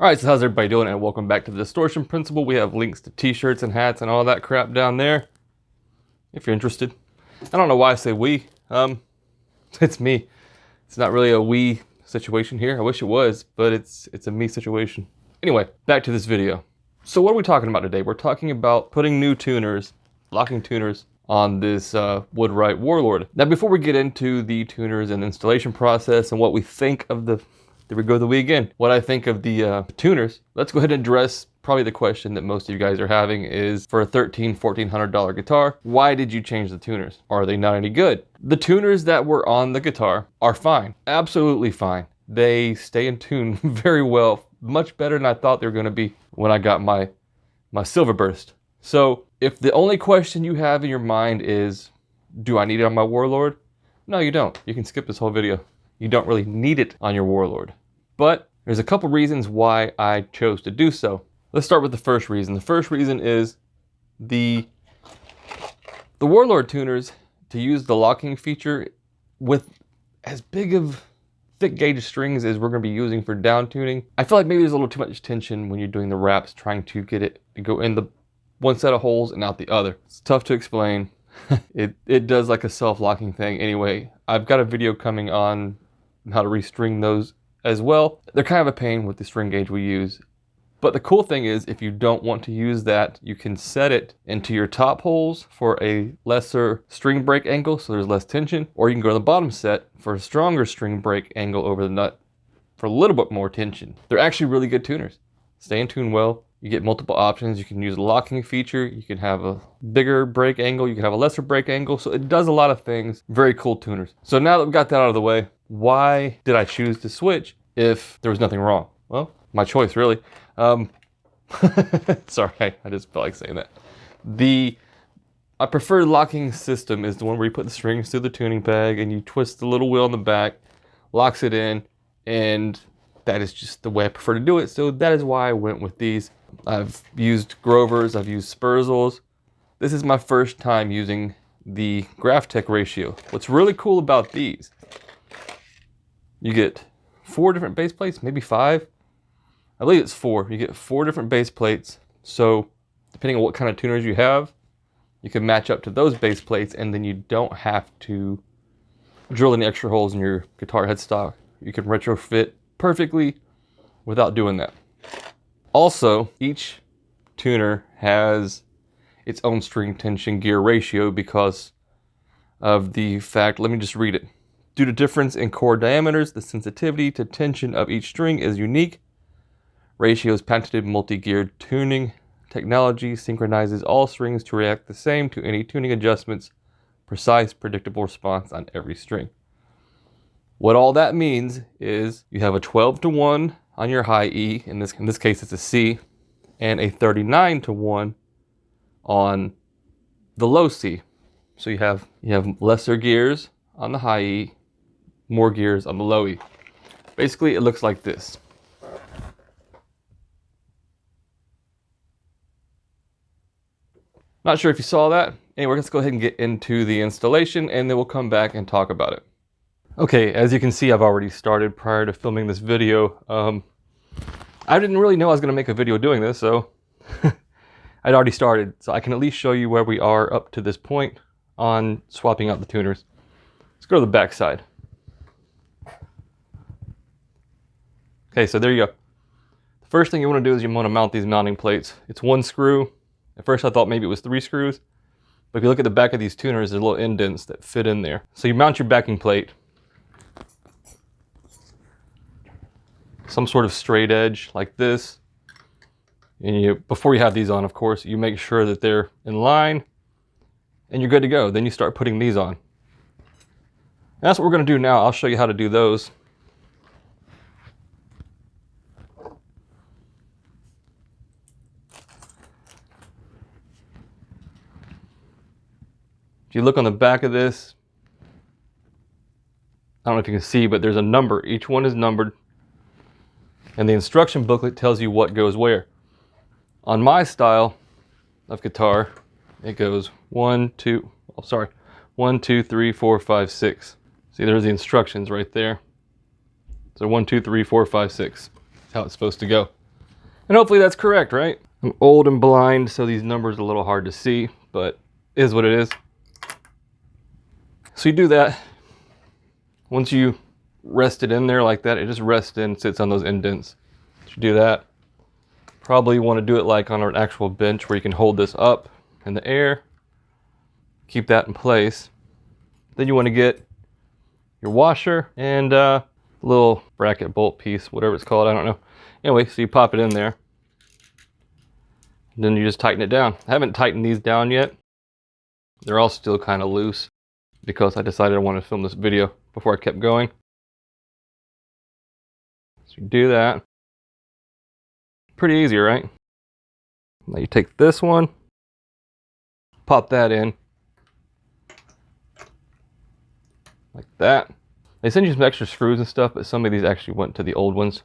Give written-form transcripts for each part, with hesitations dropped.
Alright, so how's everybody doing, and welcome back to the Distortion Principle. We have links to t-shirts and hats and all that crap down there, if you're interested. I don't know why I say we. It's me. It's not really a we situation here. I wish it was, but it's a me situation. Anyway, back to this video. So what are we talking about today? We're talking about putting new tuners, locking tuners, on this Woodwright Warlord. Now before we get into the tuners and installation process and what we think of the... There we go, the we again. What I think of the tuners, let's go ahead and address probably the question that most of you guys are having is, for a $1,400 guitar, why did you change the tuners? Are they not any good? The tuners that were on the guitar are fine, absolutely fine. They stay in tune very well, much better than I thought they were gonna be when I got my Silverburst. So if the only question you have in your mind is, do I need it on my Warlord? No, you don't. You can skip this whole video. You don't really need it on your Warlord. But there's a couple reasons why I chose to do so. Let's start with the first reason. The first reason is the Warlord tuners, to use the locking feature with as big of thick gauge strings as we're going to be using for down tuning, I feel like maybe there's a little too much tension when you're doing the wraps, trying to get it to go in the one set of holes and out the other. It's tough to explain. It does like a self-locking thing. Anyway, I've got a video coming on how to restring those as well. They're kind of a pain with the string gauge we use. But the cool thing is, if you don't want to use that, you can set it into your top holes for a lesser string break angle, so there's less tension, or you can go to the bottom set for a stronger string break angle over the nut for a little bit more tension. They're actually really good tuners. Stay in tune well. You get multiple options. You can use a locking feature. You can have a bigger break angle. You can have a lesser break angle. So it does a lot of things. Very cool tuners. So now that we've got that out of the way, why did I choose to switch if there was nothing wrong? Well, my choice, really. Sorry, I just felt like saying that. My preferred locking system is the one where you put the strings through the tuning peg and you twist the little wheel on the back, locks it in, and that is just the way I prefer to do it. So that is why I went with these. I've used Grovers, I've used Spurzels. This is my first time using the Graphtec ratio. What's really cool about these, you get 4 different base plates, maybe 5. I believe it's 4. You get 4 different base plates. So depending on what kind of tuners you have, you can match up to those base plates, and then you don't have to drill any extra holes in your guitar headstock. You can retrofit perfectly without doing that. Also, each tuner has its own string tension gear ratio because of the fact, let me just read it. Due to difference in core diameters, the sensitivity to tension of each string is unique. Ratio's patented multi-geared tuning technology synchronizes all strings to react the same to any tuning adjustments. Precise, predictable response on every string. What all that means is you have a 12-to-1 on your high E, in this case it's a C, and a 39-to-1 on the low C. So you have lesser gears on the high E, more gears on the low E. Basically, it looks like this. Not sure if you saw that. Anyway, let's go ahead and get into the installation, and then we'll come back and talk about it. Okay, as you can see, I've already started prior to filming this video. I didn't really know I was going to make a video doing this, so I'd already started. So I can at least show you where we are up to this point on swapping out the tuners. Let's go to the back side. Okay, so there you go. The first thing you want to do is you want to mount these mounting plates. It's 1 screw. At first I thought maybe it was 3 screws, but if you look at the back of these tuners, there's little indents that fit in there. So you mount your backing plate, some sort of straight edge like this, and before you have these on, of course, you make sure that they're in line, and you're good to go. Then you start putting these on. And that's what we're going to do now. I'll show you how to do those. If you look on the back of this, I don't know if you can see, but there's a number. Each one is numbered. And the instruction booklet tells you what goes where. On my style of guitar, it goes 1, 2, 3, 4, 5, 6. See, there's the instructions right there. So 1, 2, 3, 4, 5, 6. That's how it's supposed to go. And hopefully that's correct, right? I'm old and blind, so these numbers are a little hard to see, but it is what it is. So you do that. Once you rest it in there like that, it just rests in, sits on those indents. So you do that. Probably want to do it like on an actual bench where you can hold this up in the air. Keep that in place. Then you want to get your washer and a little bracket bolt piece, whatever it's called, I don't know. Anyway, so you pop it in there. And then you just tighten it down. I haven't tightened these down yet. They're all still kind of loose because I decided I wanted to film this video before I kept going. So you do that. Pretty easy, right? Now you take this one, pop that in. Like that. They send you some extra screws and stuff, but some of these actually went to the old ones.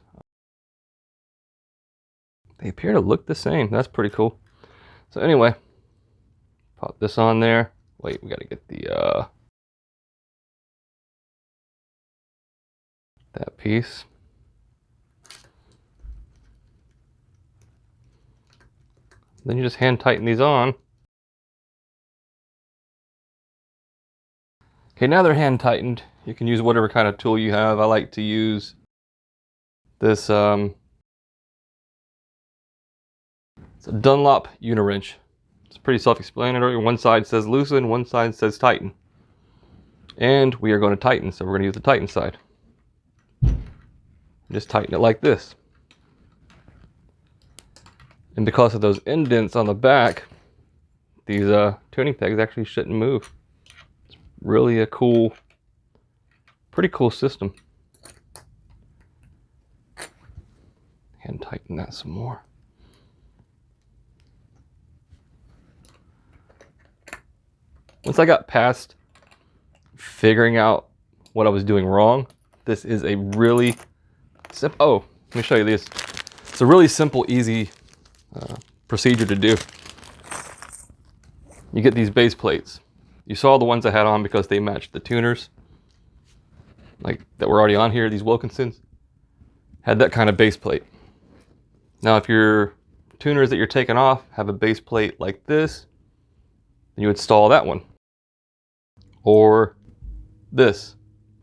They appear to look the same. That's pretty cool. So anyway, pop this on there. Wait, we gotta get the that piece. Then you just hand tighten these on. Okay, now they're hand tightened. You can use whatever kind of tool you have. I like to use this, it's a Dunlop Uniwrench. It's pretty self-explanatory. One side says loosen, one side says tighten. And we are going to tighten, so we're going to use the tighten side. Just tighten it like this. And because of those indents on the back, these tuning pegs actually shouldn't move. It's really a cool, pretty cool system. And tighten that some more. Once I got past figuring out what I was doing wrong, this is a really simple, oh, let me show you this. It's a really simple, easy procedure to do. You get these base plates. You saw the ones I had on because they matched the tuners, like that were already on here, these Wilkinsons. Had that kind of base plate. Now if your tuners that you're taking off have a base plate like this, then you install that one. Or this.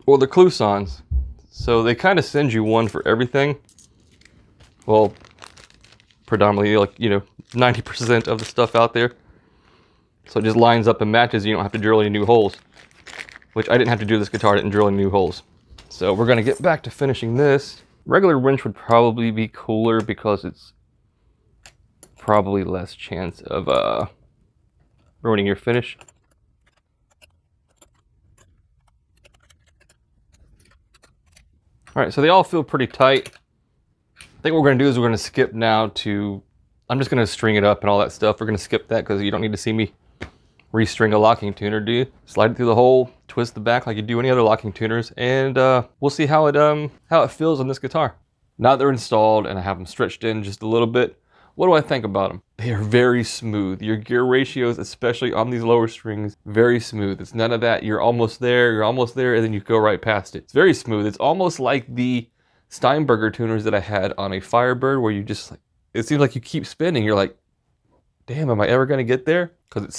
Or the Clousons. So they kind of send you one for everything. Well, predominantly, like, you know, 90% of the stuff out there. So it just lines up and matches. You don't have to drill any new holes. Which I didn't have to do this guitar. I didn't drill any new holes. So we're going to get back to finishing this. Regular wrench would probably be cooler because it's probably less chance of ruining your finish. Alright, so they all feel pretty tight. I think what we're going to do is we're going to skip now to... I'm just going to string it up and all that stuff. We're going to skip that because you don't need to see me restring a locking tuner, do you? Slide it through the hole, twist the back like you do any other locking tuners, and we'll see how it feels on this guitar. Now that they're installed and I have them stretched in just a little bit, what do I think about them? They are very smooth. Your gear ratios, especially on these lower strings, very smooth. It's none of that, you're almost there, and then you go right past it. It's very smooth. It's almost like the Steinberger tuners that I had on a Firebird, where you just, like, it seems like you keep spinning. You're like, damn, am I ever gonna get there? Because it's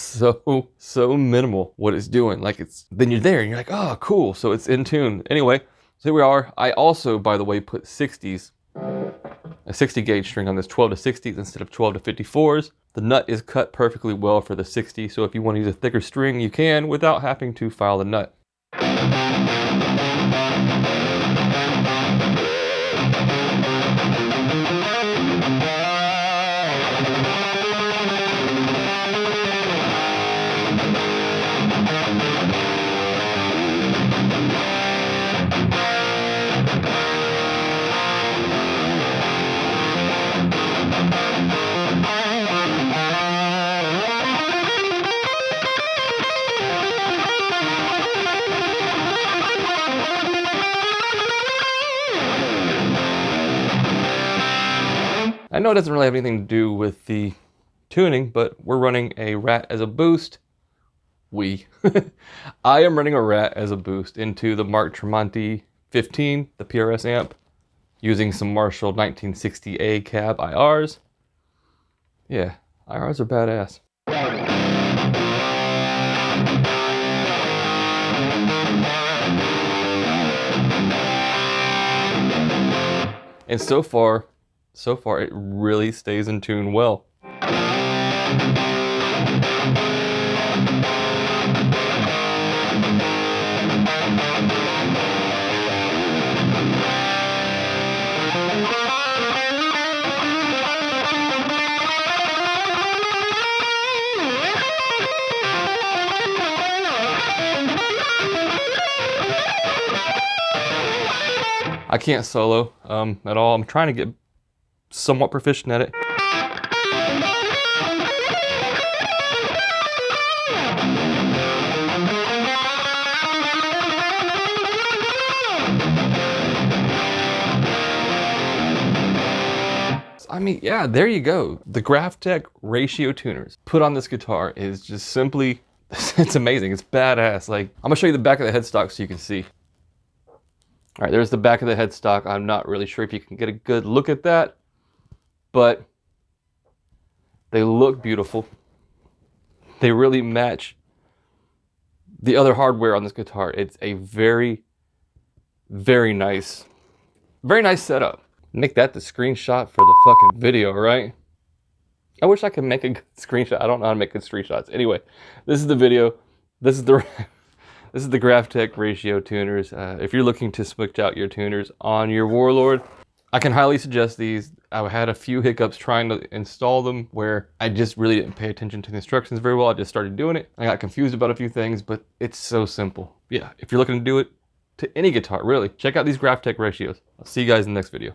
so minimal what it's doing. Like, then you're there and you're like, oh, cool. So it's in tune. Anyway, so here we are. I also, by the way, put 60s. A 60 gauge string on this 12 to 60s instead of 12 to 54s. The nut is cut perfectly well for the 60, so if you want to use a thicker string, you can without having to file the nut. I know it doesn't really have anything to do with the tuning, but we're running a Rat as a boost. I am running a Rat as a boost into the Mark Tremonti 15, the PRS amp, using some Marshall 1960A cab IRs. Yeah, IRs are badass. And so far it really stays in tune well. I can't solo at all. I'm trying to get somewhat proficient at it. I mean, yeah, there you go. The Graphtec Ratio tuners put on this guitar is just simply, it's amazing. It's badass. Like, I'm gonna show you the back of the headstock so you can see. All right, there's the back of the headstock. I'm not really sure if you can get a good look at that, but they look beautiful. They really match the other hardware on this guitar. It's a very, very nice setup. Make that the screenshot for the fucking video, right? I wish I could make a good screenshot. I don't know how to make good screenshots. Anyway, this is the video. This is the this is the Graphtec Ratio tuners. If you're looking to switch out your tuners on your Warlord, I can highly suggest these. I had a few hiccups trying to install them where I just really didn't pay attention to the instructions very well. I just started doing it. I got confused about a few things, but it's so simple. Yeah, if you're looking to do it to any guitar, really, check out these Graphtec Ratios. I'll see you guys in the next video.